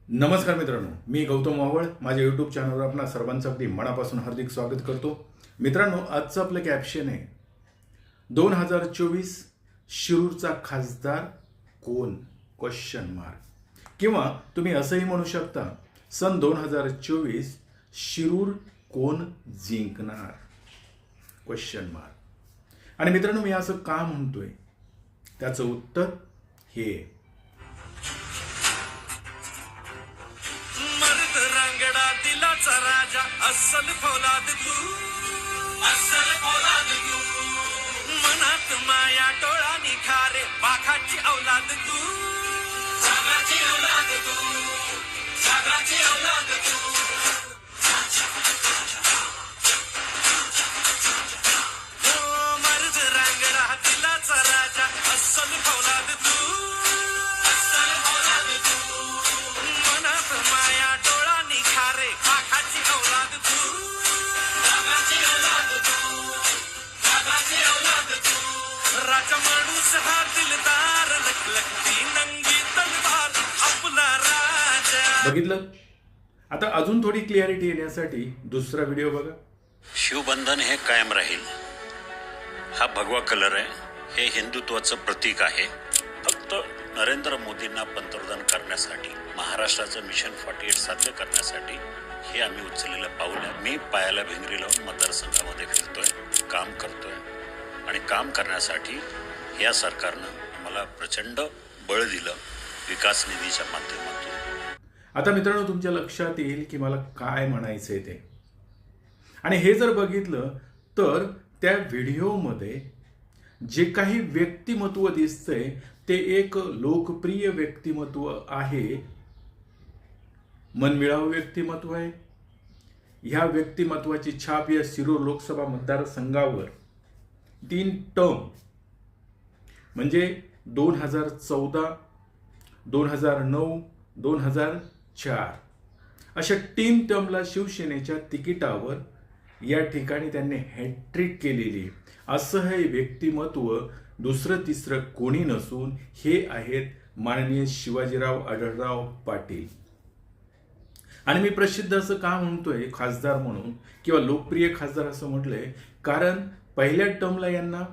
नमस्कार मित्रांनो, मी गौतम वावळ. माझ्या यूट्यूब चॅनलवर आपणा सर्वांचं अगदी मनापासून हार्दिक स्वागत करतो. मित्रांनो, आजचं आपलं कॅप्शन आहे 2024 शिरूरचा खासदार कोण? Question mark. किंवा तुम्ही असंही म्हणू शकता सन 2024 शिरूर कोण जिंकणार? Question mark. आणि मित्रांनो, मी असं का म्हणतोय त्याचं उत्तर हे. दिलाचा राजा अस्सल फौलाद तू, अस्सल फौलाद तू. मनात माया डोळा निखारे पाखाची औलाद तू, सागाची औलाद तू, सागाची औलाद तू. हो मर्द रांगडा दिलाचा राजा अस्सल फौलाद तू, अस्सल फौलाद तू. मनात माया डोळा निखारे पाखाची औलाद तू, सागाची औलाद तू, सागाची औलाद तू. राजा माणूस हा दिलदार लखलखती नंगी तलवार आपला राजा. बघितलं? आता अजून थोडी क्लिअरिटी येण्यासाठी दुसरा व्हिडिओ बघा. शिवबंधन हे कायम राहील. हा भगवा कलर आहे, हे हिंदुत्वाचं प्रतीक आहे. फक्त नरेंद्र मोदींना पंतप्रधान करण्यासाठी, महाराष्ट्राचं मिशन 48 साध्य करण्यासाठी हे आम्ही उचललेलं पाऊल आहे. मी पायाला भिंगरी लावून मतदारसंघामध्ये फिरतोय, काम करतोय आणि काम करण्यासाठी या सरकारनं मला प्रचंड बळ दिलं विकास निधीच्या माध्यमातून. आता मित्रांनो, तुमच्या लक्षात येईल की मला काय म्हणायचंय ते. आणि हे जर बघितलं तर त्या व्हिडिओमध्ये जे काही व्यक्तिमत्व दिसतंय ते एक लोकप्रिय व्यक्तिमत्व आहे, मनमिळावू व्यक्तिमत्व आहे. ह्या व्यक्तिमत्वाची छाप या शिरूर लोकसभा मतदारसंघावर 3 टर्म म्हणजे 2014, 2009, 2004 अशा 3 टर्मला शिवसेनेच्या तिकिटावर या ठिकाणी त्यांनी हॅट्रिक केलेली. असं हे व्यक्तिमत्व दुसरं तिसरं कोणी नसून हे आहेत माननीय शिवाजीराव आढळराव पाटील. आणि मी प्रसिद्ध असं का म्हणतोय खासदार म्हणून किंवा लोकप्रिय खासदार असं म्हटलंय, कारण पहिल्या टर्मला यांना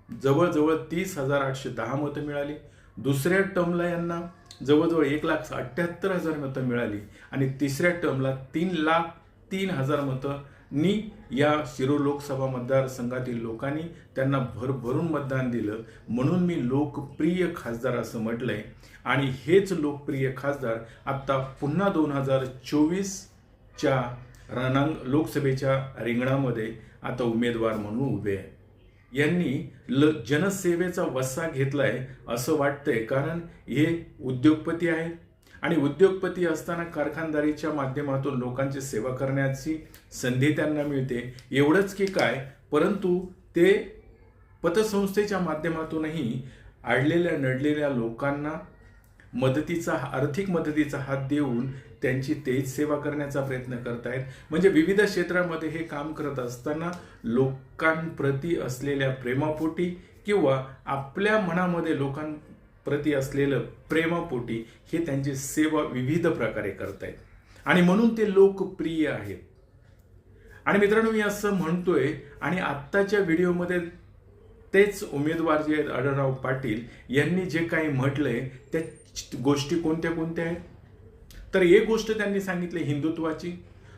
जवळजवळ 30,810 मतं मिळाली. दुसऱ्या टर्मला यांना जवळजवळ 1,78,000 मतं मिळाली. आणि तिसऱ्या टर्मला 3,03,000 मतांनी या शिरूर लोकसभा मतदारसंघातील लोकांनी त्यांना भरभरून मतदान दिलं. म्हणून मी लोकप्रिय खासदार असं म्हटलंय. आणि हेच लोकप्रिय खासदार आता पुन्हा 2024च्या लोकसभेच्या रिंगणामध्ये आता उमेदवार म्हणून उभे आहे. यांनी जनसेवेचा वसा घेतलाय असं वाटतंय, कारण हे उद्योगपती आहेत आणि उद्योगपती असताना कारखानदारीच्या माध्यमातून लोकांची सेवा करण्याची संधी त्यांना मिळते. एवढंच की काय, परंतु ते पतसंस्थेच्या माध्यमातूनही अडलेल्या नडलेल्या लोकांना आर्थिक मदतीचा हात देऊन त्यांची तेज सेवा करण्याचा प्रयत्न करतायत. म्हणजे विविध क्षेत्रामध्ये हे काम करत असताना लोकांप्रती असलेल्या प्रेमापोटी किंवा आपल्या मनामध्ये लोकांप्रती असलेलं प्रेमापोटी हे त्यांची सेवा विविध प्रकारे करतायत आणि म्हणून ते लोकप्रिय आहेत. आणि मित्रांनो, मी असं म्हणतोय आणि आत्ताच्या व्हिडिओमध्ये तेच उमेदवार जे आहेत आढळराव पाटील यांनी जे काही म्हटलंय त्या गोष्टी कोणत्या कोणत्या आहेत, तर एक गोष्ट त्यांनी सांगितली हिंदुत्वाची,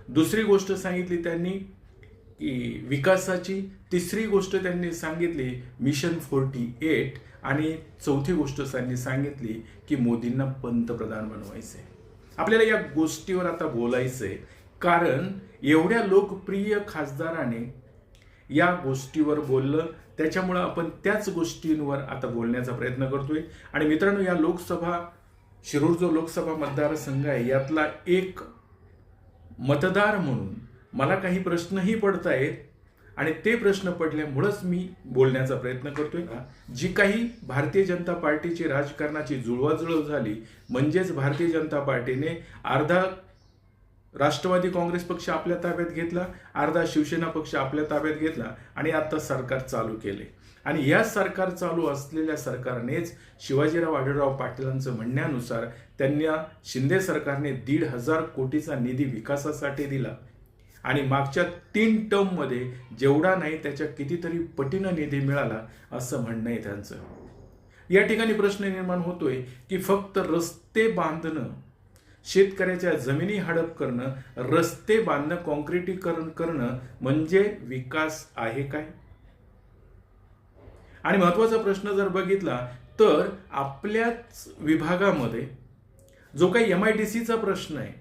दुसरी गोष्ट सांगितली त्यांनी विकासाची, तिसरी गोष्ट त्यांनी सांगितली मिशन 48 आणि चौथी गोष्ट त्यांनी सांगितली की मोदींना पंतप्रधान बनवायचंय. आपल्याला या गोष्टीवर आता बोलायचंय, कारण एवढ्या लोकप्रिय खासदाराने या गोष्टीवर बोललं, त्याच्यामुळं आपण त्याच गोष्टींवर आता बोलण्याचा प्रयत्न करतोय. आणि मित्रांनो, या शिरूर जो लोकसभा मतदारसंघ आहे यातला एक मतदार म्हणून मला काही प्रश्नही पडतायत आणि ते प्रश्न पडल्यामुळंच मी बोलण्याचा प्रयत्न करतोय. जी काही भारतीय जनता पार्टीची राजकारणाची जुळवाजुळव झाली, म्हणजेच भारतीय जनता पार्टीने अर्धा राष्ट्रवादी काँग्रेस पक्ष आपल्या ताब्यात घेतला, अर्धा शिवसेना पक्ष आपल्या ताब्यात घेतला आणि आता सरकार चालू केले. आणि या सरकार चालू असलेल्या सरकारनेच शिवाजीराव आढळराव पाटलांचं म्हणण्यानुसार त्यांना शिंदे सरकारने 1,500 कोटीचा निधी विकासासाठी दिला आणि मागच्या 3 टर्ममध्ये जेवढा नाही त्याच्या कितीतरी पटीनं निधी मिळाला असं म्हणणं आहे त्यांचं. या ठिकाणी प्रश्न निर्माण होतोय की फक्त रस्ते बांधणं, शेतकऱ्याच्या जमिनी हडप करणं, रस्ते बांधणं, कॉन्क्रिटीकरण करणं म्हणजे विकास आहे काय? आणि महत्वाचा प्रश्न जर बघितला तर आपल्याच विभागामध्ये जो काही MIDCचा प्रश्न आहे,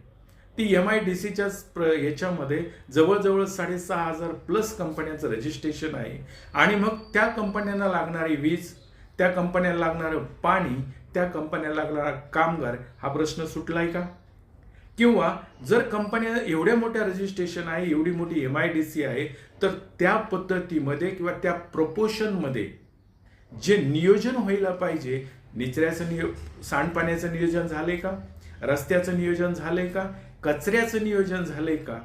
ती MIDCच्या याच्यामध्ये जवळजवळ 6,500+ कंपन्यांचं रजिस्ट्रेशन आहे आणि मग त्या कंपन्यांना लागणारी वीज, त्या कंपन्यांना लागणारं पाणी, त्या कंपन्यांना लागणारा कामगार, हा प्रश्न सुटलाय का? किंवा जर कंपन्या एवढ्या मोठ्या रजिस्ट्रेशन आहे, एवढी मोठी MIDC आहे, तर त्या पद्धतीमध्ये किंवा त्या प्रपोर्शनमध्ये जे नियोजन व्हायला पाहिजे, निचऱ्याचं सांडपाण्याचं नियोजन झालंय का? रस्त्याचं नियोजन झालंय का? कचऱ्याचं नियोजन झालंय का?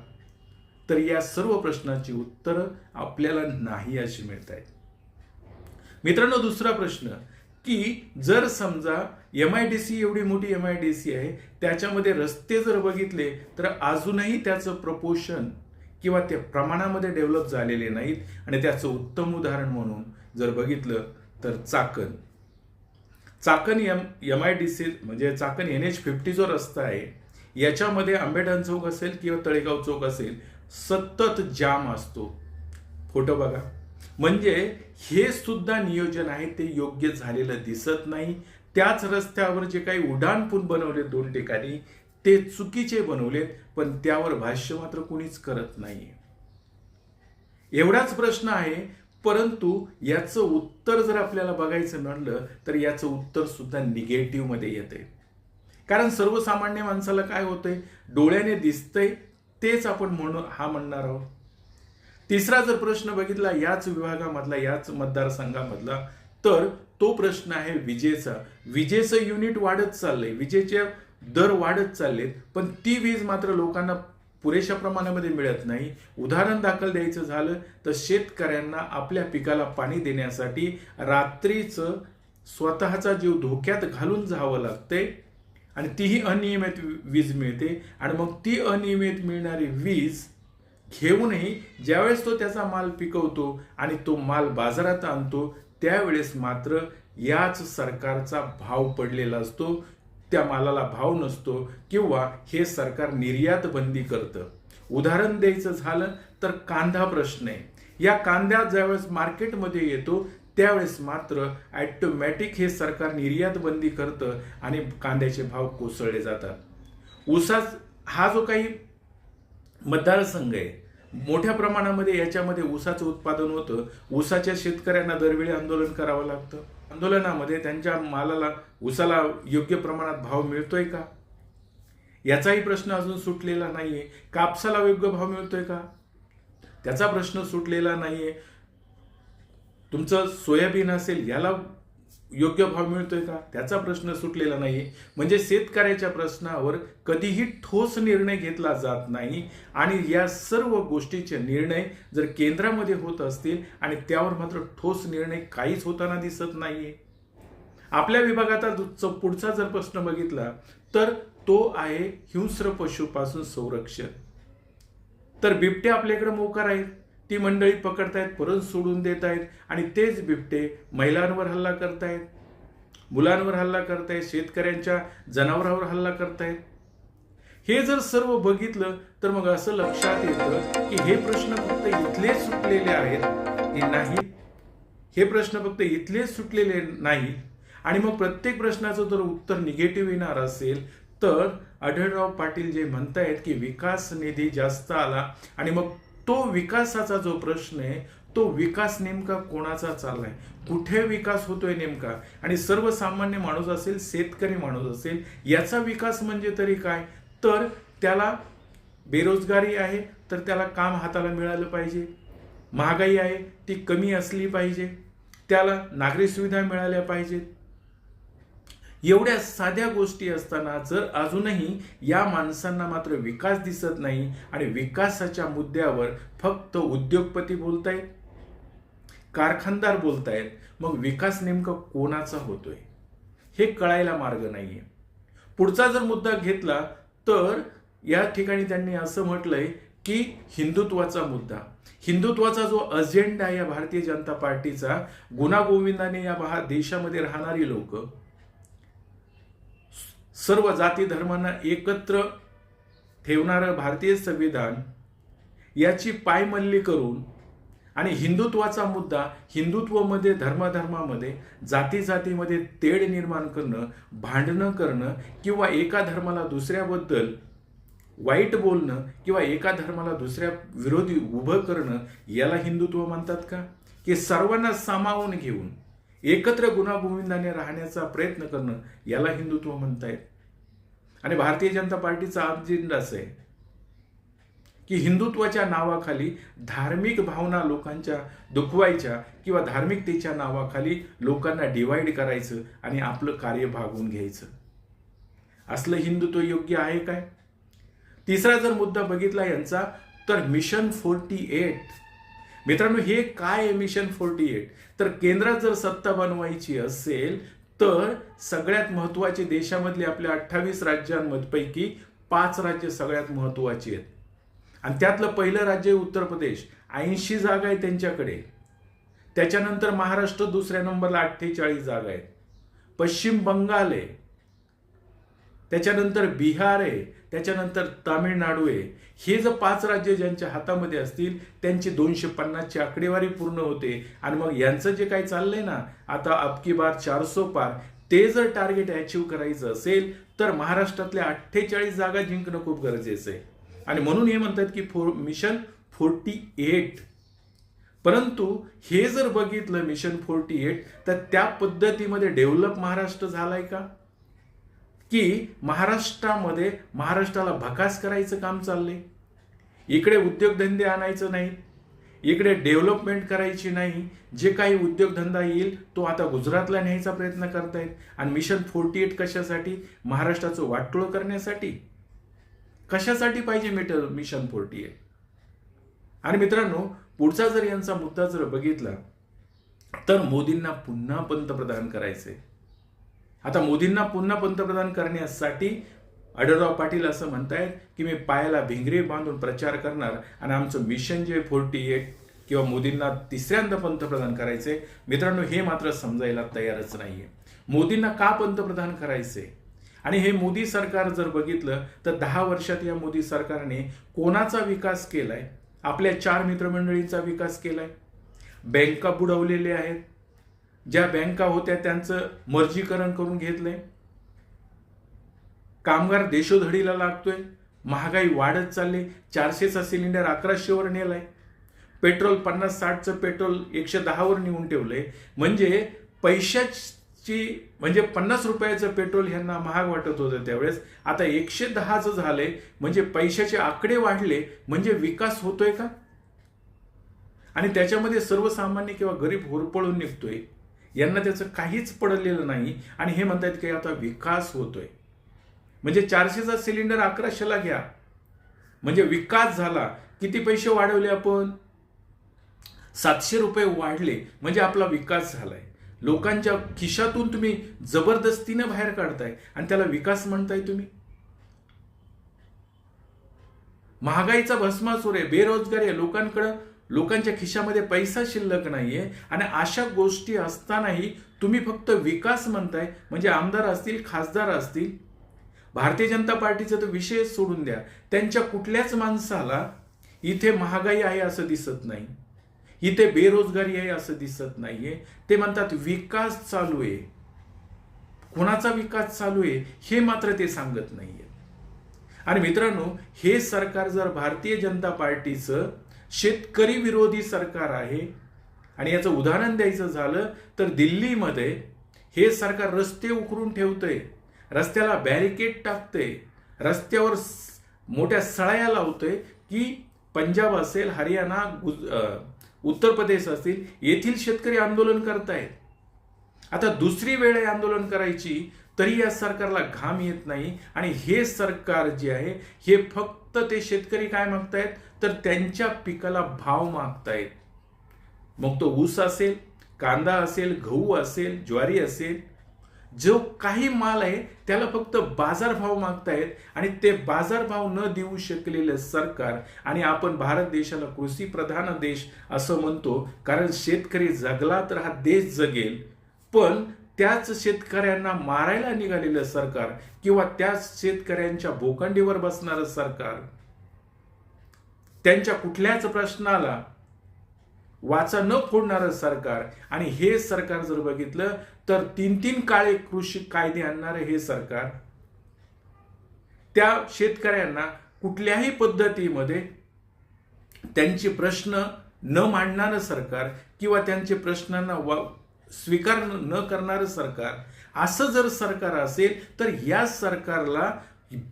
तर या सर्व प्रश्नांची उत्तरं आपल्याला नाही अशी मिळत आहेत. मित्रांनो, दुसरा प्रश्न की जर समजा MIDC एवढी मोठी MIDC आहे, त्याच्यामध्ये रस्ते जर बघितले तर अजूनही त्याचं प्रपोर्शन किंवा त्या प्रमाणामध्ये डेव्हलप झालेले नाहीत आणि त्याचं उत्तम उदाहरण म्हणून जर बघितलं तर चाकण MIDC म्हणजे चाकण NH50 जो रस्ता आहे, याच्यामध्ये आंबेडकर चौक असेल किंवा तळेगाव चौक असेल, सतत जाम असतो. फोटो बघा. म्हणजे हे सुद्धा नियोजन आहे ते योग्य झालेलं दिसत नाही. त्याच रस्त्यावर जे काही उड्डाणपूल बनवले 2 ठिकाणी, ते चुकीचे बनवलेत, पण त्यावर भाष्य मात्र कुणीच करत नाही. एवढाच प्रश्न आहे, परंतु याचं उत्तर जर आपल्याला बघायचं म्हणलं तर याचं उत्तर सुद्धा निगेटिव्ह मध्ये येते. कारण सर्वसामान्य माणसाला काय होतंय, डोळ्याने दिसतंय तेच आपण म्हणणार आहोत. तिसरा जर प्रश्न बघितला याच विभागामधला, याच मतदारसंघामधला, तर तो प्रश्न आहे विजेचा. विजेचं युनिट वाढत चाललंय, विजेचे दर वाढत चाललेत, पण ती वीज मात्र लोकांना पुरेशा प्रमाणामध्ये मिळत नाही. उदाहरण दाखल द्यायचं झालं तर शेतकऱ्यांना आपल्या पिकाला पाणी देण्यासाठी रात्रीचं स्वतःचा जीव धोक्यात घालून जावं लागतंय आणि तीही अनियमित वीज मिळते. आणि मग ती अनियमित मिळणारी वीज घेऊनही ज्यावेळेस तो त्याचा माल पिकवतो आणि तो माल बाजारात आणतो, त्यावेळेस मात्र याच सरकारचा भाव पडलेला असतो, त्या मालाला भाव नसतो किंवा हे सरकार निर्यात बंदी करतं. उदाहरण द्यायचं झालं तर कांदा प्रश्न आहे. या कांद्या ज्यावेळेस मार्केटमध्ये येतो त्यावेळेस मात्र ऑटोमॅटिक हे सरकार निर्यात बंदी करतं आणि कांद्याचे भाव कोसळले जातात. हा जो काही मतदारसंघ आहे, मोठ्या प्रमाणामध्ये याच्यामध्ये ऊसाचं उत्पादन होतं. ऊसाच्या शेतकऱ्यांना दरवेळी आंदोलन करावं लागतं. आंदोलनामध्ये त्यांच्या मालाला, ऊसाला योग्य प्रमाणात भाव मिळतोय का, याचाही प्रश्न अजून सुटलेला नाहीये. कापसाला योग्य भाव मिळतोय का, त्याचा प्रश्न सुटलेला नाहीये. तुमचं सोयाबीन असेल, याला योग्य भाव मिळतोय का, त्याचा प्रश्न सुटलेला नाहीये. म्हणजे शेतकऱ्याच्या प्रश्नावर कधीही ठोस निर्णय घेतला जात नाही आणि या सर्व गोष्टीचे निर्णय जर केंद्रामध्ये होत असतील आणि त्यावर मात्र ठोस निर्णय काहीच होताना दिसत नाहीये. आपल्या विभागाचा पुढचा जर प्रश्न बघितला तर तो आहे हिंस्र पशुपासून संरक्षण. तर बिबटे आपल्याकडे मोकार आहेत, ती मंडळी पकडतायत, परत सोडून देत आहेत आणि तेच बिबटे महिलांवर हल्ला करतायत, मुलांवर हल्ला करतायत, शेतकऱ्यांच्या जनावरांवर हल्ला करतायत. हे जर सर्व बघितलं तर मग असं लक्षात येतं की हे प्रश्न फक्त इथलेच सुटलेले आहेत की नाही, हे प्रश्न फक्त इथलेच सुटलेले नाही. आणि मग प्रत्येक प्रश्नाचं जर उत्तर निगेटिव्ह येणार असेल तर आढळराव पाटील जे म्हणतायत की विकास निधी जास्त आला आणि मग तो विकासाचा जो प्रश्न आहे, तो विकास नेमका कोणाचा चाललाय, कुठे विकास होतोय नेमका, आणि सर्वसामान्य माणूस असेल, शेतकरी माणूस असेल, याचा विकास म्हणजे तरी काय, तर त्याला बेरोजगारी आहे तर त्याला काम हाताला मिळालं पाहिजे, महागाई आहे ती कमी असली पाहिजे, त्याला नागरी सुविधा मिळाल्या पाहिजेत. एवढ्या साध्या गोष्टी असताना जर अजूनही या माणसांना मात्र विकास दिसत नाही आणि विकासाच्या मुद्द्यावर फक्त उद्योगपती बोलतायत, कारखानदार बोलतायत, मग विकास नेमका कोणाचा होतोय हे कळायला मार्ग नाहीये. पुढचा जर मुद्दा घेतला तर या ठिकाणी त्यांनी असं म्हटलंय की हिंदुत्वाचा मुद्दा, हिंदुत्वाचा जो अजेंडा आहे या भारतीय जनता पार्टीचा, गुण्यागोविंदाने या देशामध्ये राहणारी लोक, सर्व जाती धर्मांना एकत्र ठेवणारं भारतीय संविधान याची पायमल्ली करून आणि हिंदुत्वाचा मुद्दा, हिंदुत्वमध्ये धर्माधर्मामध्ये जाती जातीमध्ये तेढ निर्माण करणं, भांडणं करणं किंवा एका धर्माला दुसऱ्याबद्दल वाईट बोलणं किंवा एका धर्माला दुसऱ्या विरोधी उभं करणं, याला हिंदुत्व म्हणतात का? की सर्वांना सामावून घेऊन एकत्र गुण्यागोविंदाने राहण्याचा प्रयत्न करणं, याला हिंदुत्व म्हणतायत. आणि भारतीय जनता पार्टीचा अजेंडा असं आहे की हिंदुत्वाच्या नावाखाली धार्मिक भावना लोकांच्या दुखवायच्या किंवा धार्मिकतेच्या नावाखाली लोकांना डिवाइड करायचं आणि आपलं कार्य भागवून घ्यायचं. असलं हिंदुत्व योग्य आहे काय? तिसरा जर मुद्दा बघितला यांचा तर मिशन 48. मित्रांनो, हे काय आहे मिशन 48? तर केंद्रात जर सत्ता बनवायची असेल तर सगळ्यात महत्वाचे देशामधले आपल्या 28 राज्यांपैकी 5 राज्य सगळ्यात महत्वाची आहेत. आणि त्यातलं पहिलं राज्य आहे उत्तर प्रदेश, 80 जागा आहे त्यांच्याकडे. त्याच्यानंतर महाराष्ट्र दुसऱ्या नंबरला 48 जागा आहेत. पश्चिम बंगाल आहे, त्याच्यानंतर बिहार आहे, त्याच्यानंतर तामिळनाडू आहे. हे जर 5 राज्य ज्यांच्या हातामध्ये असतील त्यांची 250ची आकडेवारी पूर्ण होते. आणि मग यांचं जे काही चाललंय ना आता अबकी बार 400 पार, ते जर टार्गेट अचीव करायचं असेल तर महाराष्ट्रातल्या 48 जागा जिंकणं खूप गरजेचं आहे. आणि म्हणून हे म्हणतात की मिशन 48. परंतु हे जर बघितलं मिशन 48 तर त्या पद्धतीमध्ये डेव्हलप महाराष्ट्र झालाय का? की महाराष्ट्रामध्ये महाराष्ट्राला भकास करायचं काम चाललंय? इकडे उद्योगधंदे आणायचं नाही, इकडे डेव्हलपमेंट करायची नाही. जे काही उद्योगधंदा येईल तो आता गुजरातला न्यायचा प्रयत्न करतायत. आणि मिशन 48 कशासाठी? महाराष्ट्राचं वाटोळं करण्यासाठी. कशासाठी पाहिजे मिशन 48? आणि मित्रांनो, पुढचा जर यांचा मुद्दा जर बघितला तर मोदींना पुन्हा पंतप्रधान करायचंय. आता मोदींना पुन्हा पंतप्रधान करण्यासाठी आढळराव पाटील असं म्हणतायत की मी पायाला भिंगरे बांधून प्रचार करणार आणि आमचं मिशन जे 48 किंवा मोदींना तिसऱ्यांदा पंतप्रधान करायचंय. मित्रांनो, हे मात्र समजायला तयारच नाहीये. मोदींना का पंतप्रधान करायचंय? आणि हे मोदी सरकार जर बघितलं तर 10 वर्षात या मोदी सरकारने कोणाचा विकास केलाय? आपल्या 4 मित्रमंडळींचा विकास केलाय. बँका बुडवलेल्या आहेत, ज्या बँका होत्या त्यांचं मर्जीकरण करून घेतलंय. कामगार देशोधडीला लागतोय, महागाई वाढत चालली. 400चा सिलेंडर 1100वर नेलाय. पेट्रोल 50-60चं पेट्रोल 110वर नेऊन ठेवलंय. म्हणजे पैशाची, म्हणजे 50 रुपयाचं पेट्रोल ह्यांना महाग वाटत होतं त्यावेळेस, आता 110चं झालंय. म्हणजे पैशाचे आकडे वाढले, म्हणजे विकास होतोय का? आणि त्याच्यामध्ये सर्वसामान्य किंवा गरीब होरपळून निघतोय. यांना त्याचं काहीच पडलेलं नाही. आणि हे म्हणतात की आता विकास होतोय. म्हणजे 400चा सिलेंडर 1100ला घ्या, म्हणजे विकास झाला. किती पैसे वाढवले आपण? 700 रुपये वाढले, म्हणजे आपला विकास झालाय. लोकांच्या खिशातून तुम्ही जबरदस्तीने बाहेर काढताय आणि त्याला विकास म्हणताय तुम्ही. महागाईचा भस्मासूर आहे, बेरोजगारी आहे, लोकांच्या खिशामध्ये पैसा शिल्लक नाहीये. आणि अशा गोष्टी असतानाही तुम्ही फक्त विकास म्हणताय. म्हणजे आमदार असतील, खासदार असतील, भारतीय जनता पार्टीचा तर विषय सोडून द्या, त्यांच्या कुठल्याच माणसाला इथे महागाई आहे असं दिसत नाही, इथे बेरोजगारी आहे असं दिसत नाहीये. ते म्हणतात विकास चालू आहे. कोणाचा विकास चालू आहे हे मात्र ते सांगत नाहीये. आणि मित्रांनो, हे सरकार जर भारतीय जनता पार्टीचं शेतकरी विरोधी सरकार आहे. आणि याचं उदाहरण द्यायचं झालं तर दिल्लीमध्ये हे सरकार रस्ते उकरून ठेवतंय, रस्त्याला बॅरिकेड टाकतंय, रस्त्यावर मोठ्या सळाया लावतंय की पंजाब असेल, हरियाणा, उत्तर प्रदेश असतील, येथील शेतकरी आंदोलन करतायत. आता दुसरी वेळ आंदोलन करायची तरी या सरकारला घाम येत नाही. आणि हे सरकार जे आहे हे फक्त ते शेतकरी काय मागतायत तर त्यांच्या पिकाला भाव मागतायत. मग तो ऊस असेल, कांदा असेल, गहू असेल, ज्वारी असेल, जो काही माल आहे त्याला फक्त बाजारभाव मागतायत आणि ते बाजारभाव न देऊ शकलेलं सरकार. आणि आपण भारत देशाला कृषी प्रधान देश असं म्हणतो, कारण शेतकरी जगला तर हा देश जगेल. पण त्याच शेतकऱ्यांना मारायला निघालेलं सरकार किंवा त्याच शेतकऱ्यांच्या बोकांडीवर बसणारं सरकार, त्यांच्या कुठल्याच प्रश्नाला वाचा न फोडणारं सरकार, आणि हे सरकार जर बघितलं तर 3-3 काळे कृषी कायदे आणणारे हे सरकार, त्या शेतकऱ्यांना कुठल्याही पद्धतीमध्ये त्यांचे प्रश्न न मांडणारं सरकार किंवा त्यांच्या प्रश्नांना स्वीकार न करणारं सरकार, असं जर सरकार असेल तर या सरकारला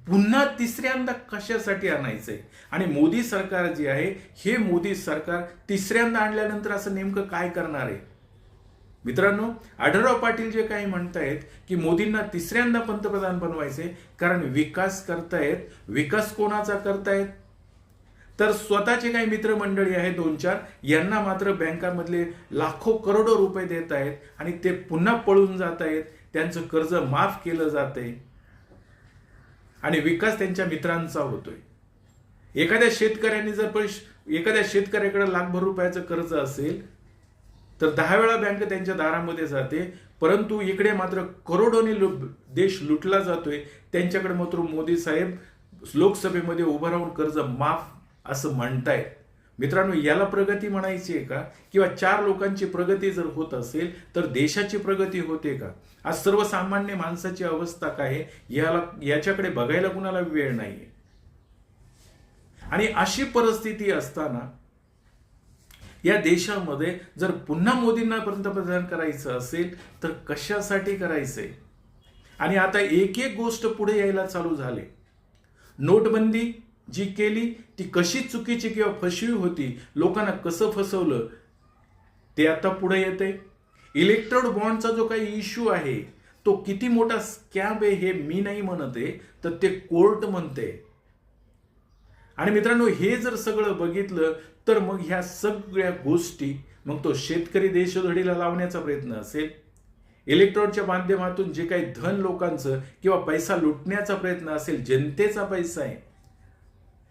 पुन्हा तिसऱ्यांदा कशासाठी आणायचंय? आणि मोदी सरकार जे आहे, हे मोदी सरकार तिसऱ्यांदा आणल्यानंतर असं नेमकं काय करणार आहे? मित्रांनो, आढळराव पाटील जे काही म्हणतायत की मोदींना तिसऱ्यांदा पंतप्रधान बनवायचे, कारण विकास करतायत. विकास कोणाचा करतायत? तर स्वतःचे काही मित्रमंडळी आहे 2-4, यांना मात्र बँकांमधले लाखो करोडो रुपये देत आहेत आणि ते पुन्हा पळून जात आहेत. त्यांचं कर्ज माफ केलं जातंय आणि विकास त्यांच्या मित्रांचा होतोय. एखाद्या शेतकऱ्याने जर एखाद्या शेतकऱ्याकडे लाखभर रुपयाचं कर्ज असेल तर 10 वेळा बँक त्यांच्या दारामध्ये जाते, परंतु इकडे मात्र करोडोनी देश लुटला जातोय. त्यांच्याकडे मात्र मोदी साहेब लोकसभेमध्ये उभं राहून कर्ज माफ असं म्हणतायत. मित्रांनो, याला प्रगती म्हणायची आहे का? किंवा 4 लोकांची प्रगती जर होत असेल तर देशाची प्रगती होते का? आज सर्वसामान्य माणसाची अवस्था काय आहे याच्याकडे बघायला कुणाला वेळ नाहीये. आणि अशी परिस्थिती असताना या देशामध्ये जर पुन्हा मोदींना पंतप्रधान करायचं असेल तर कशासाठी करायचंय? आणि आता एक एक गोष्ट पुढे यायला चालू झाले. नोटबंदी जी केली ती कशी चुकीची किंवा फसवी होती, लोकांना कसं फसवलं ते आता पुढे येते. इलेक्ट्रोड बॉन्डचा जो काही इश्यू आहे तो किती मोठा स्कॅम आहे हे मी नाही म्हणते, तर ते कोर्ट म्हणते. आणि मित्रांनो, हे जर सगळं बघितलं तर मग ह्या सगळ्या गोष्टी, मग तो शेतकरी देशोधडीला लावण्याचा प्रयत्न असेल, इलेक्ट्रॉनच्या माध्यमातून जे काही धन लोकांचं किंवा पैसा लुटण्याचा प्रयत्न असेल, जनतेचा पैसा आहे,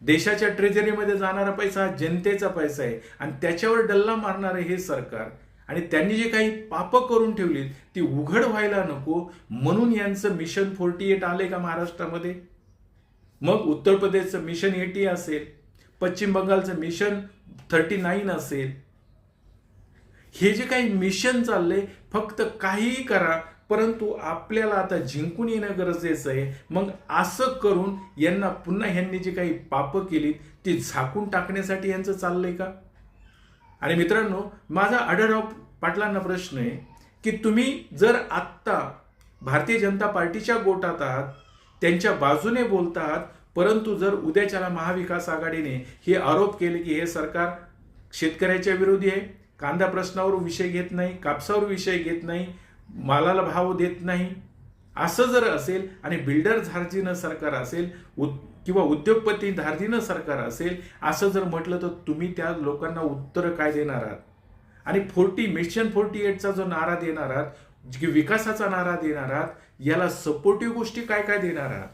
देशाच्या ट्रेजरीमध्ये जाणारा पैसा हा जनतेचा पैसा आहे आणि त्याच्यावर डल्ला मारणारे हे सरकार. आणि त्यांनी जे काही पाप करून ठेवली ती उघड व्हायला नको म्हणून यांचं मिशन 48 आले का महाराष्ट्रामध्ये? मग उत्तर प्रदेशचं मिशन 80 असेल, पश्चिम बंगालचं मिशन 39 असेल. हे जे काही मिशन चालले, फक्त काहीही करा परंतु आपल्याला आता जिंकून येणं गरजेचं आहे. मग असं करून यांना पुन्हा ह्यांनी जी काही पाप केली ती झाकून टाकण्यासाठी यांचं चाललंय का? आणि मित्रांनो, माझा आढळराव पाटलांना प्रश्न आहे की तुम्ही जर आत्ता भारतीय जनता पार्टीच्या गोटात आहात, त्यांच्या बाजूने बोलत आहात, परंतु जर उद्याच्याला महाविकास आघाडीने हे आरोप केले की हे सरकार शेतकऱ्याच्या विरोधी आहे, कांदा प्रश्नावर विषय घेत नाही, कापसावर विषय घेत नाही, मालाला भाव देत नाही, असं जर असेल आणि बिल्डर धार्जिनं सरकार असेल किंवा उद्योगपती धार्जिनं सरकार असेल, असं जर म्हटलं तर तुम्ही त्या लोकांना उत्तर काय देणार आहात? आणि मिशन 48चा जो नारा देणार आहात, विकासाचा नारा देणार आहात, याला सपोर्टिव्ह गोष्टी काय काय देणार आहात?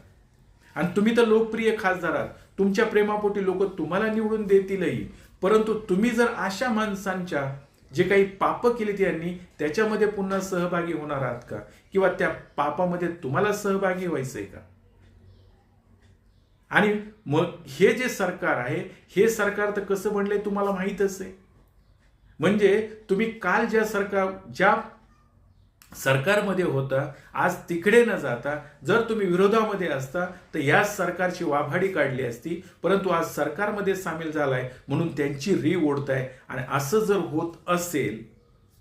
आणि तुम्ही तर लोकप्रिय खासदार आहात, तुमच्या प्रेमापोटी लोक तुम्हाला निवडून देतीलही, परंतु तुम्ही जर अशा माणसांच्या जे काही पाप केली त्यांनी त्याच्यामध्ये पुन्हा सहभागी होणार आहात का? किंवा त्या पापामध्ये तुम्हाला सहभागी व्हायचंय का? आणि मग हे जे सरकार आहे, हे सरकार तर कसं बनलंय तुम्हाला माहीतच आहे. म्हणजे तुम्ही काल ज्या सरकारमध्ये होता, आज तिकडे न जाता जर तुम्ही विरोधामध्ये असता तर या सरकारची वाभाडी काढली असती, परंतु आज सरकारमध्ये सामील झालाय म्हणून त्यांची री ओढताय. आणि असं जर होत असेल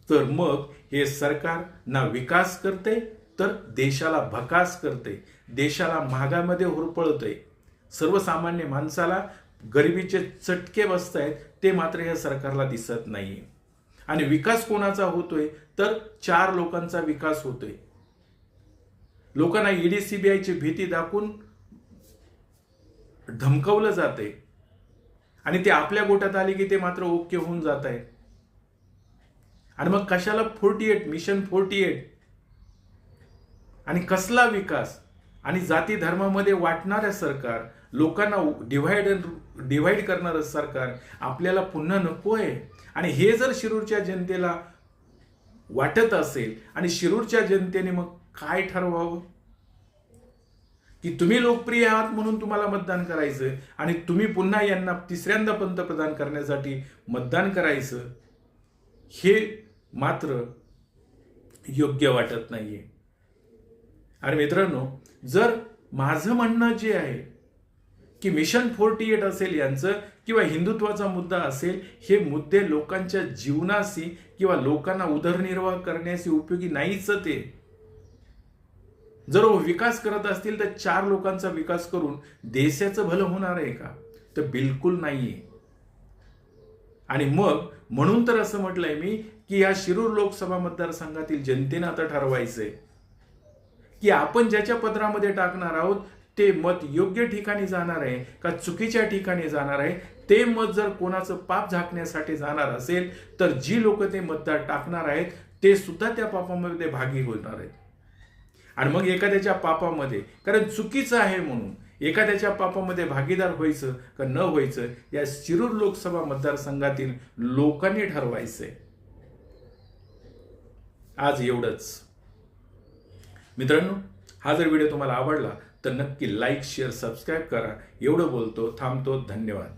तर मग हे सरकार ना विकास करते तर देशाला भकास करते, देशाला महागामध्ये होरपळतंय, सर्वसामान्य माणसाला गरिबीचे चटके बसतायत, ते मात्र या सरकारला दिसत नाहीये. आणि विकास कोणाचा होतोय तर 4 लोकांचा विकास होतोय. लोकांना ईडी सीबीआयची भीती दाखवून धमकावलं जातंय आणि ते आपल्या गोटात आले की ते मात्र ओके होऊन जात आहेत. आणि मग कशाला 48 मिशन 48 आणि कसला विकास आणि जाती धर्मामध्ये वाटणाऱ्या सरकार, लोकांना डिव्हाइड करणारं सरकार आपल्याला पुन्हा नको आहे. आणि हे जर शिरूरच्या जनतेला वाटत असेल आणि शिरूरच्या जनतेने मग काय ठरवावं की तुम्ही लोकप्रिय आहात म्हणून तुम्हाला मतदान करायचं आणि तुम्ही पुन्हा यांना तिसऱ्यांदा पंतप्रधान करण्यासाठी मतदान करायचं, हे मात्र योग्य वाटत नाहीये. आणि मित्रांनो, जर माझं म्हणणं जे आहे की मिशन 48 असेल यांचं किंवा हिंदुत्वाचा मुद्दा असेल, हे मुद्दे लोकांच्या जीवनाशी किंवा लोकांना उदरनिर्वाह करण्याशी उपयोगी नाहीच. ते जर विकास करत असतील तर 4 लोकांचा विकास करून देशाचं भलं होणार आहे का? तर बिलकुल नाहीये. आणि मग म्हणून तर असं म्हटलंय मी की या शिरूर लोकसभा मतदारसंघातील जनतेनं आता ठरवायचंय की आपण ज्याच्या पदरामध्ये टाकणार आहोत ते मत योग्य ठिकाणी जाणार आहे का चुकीच्या ठिकाणी जाणार आहे. ते मत जर कोणाचं पाप झाकण्यासाठी जाणार असेल तर जी लोक ते मतदार टाकणार आहेत ते सुद्धा त्या पापामध्ये भागी होणार आहेत. आणि मग एखाद्याच्या पापामध्ये, कारण चुकीचं आहे म्हणून एखाद्याच्या पापामध्ये भागीदार व्हायचं का न व्हायचं या शिरूर लोकसभा मतदारसंघातील लोकांनी ठरवायचंय. आज एवढंच. मित्रांनो, हा जर व्हिडिओ तुम्हाला आवडला तर नक्की लाईक, शेअर, सबस्क्राईब करा. एवढं बोलतो, थांबतो. धन्यवाद.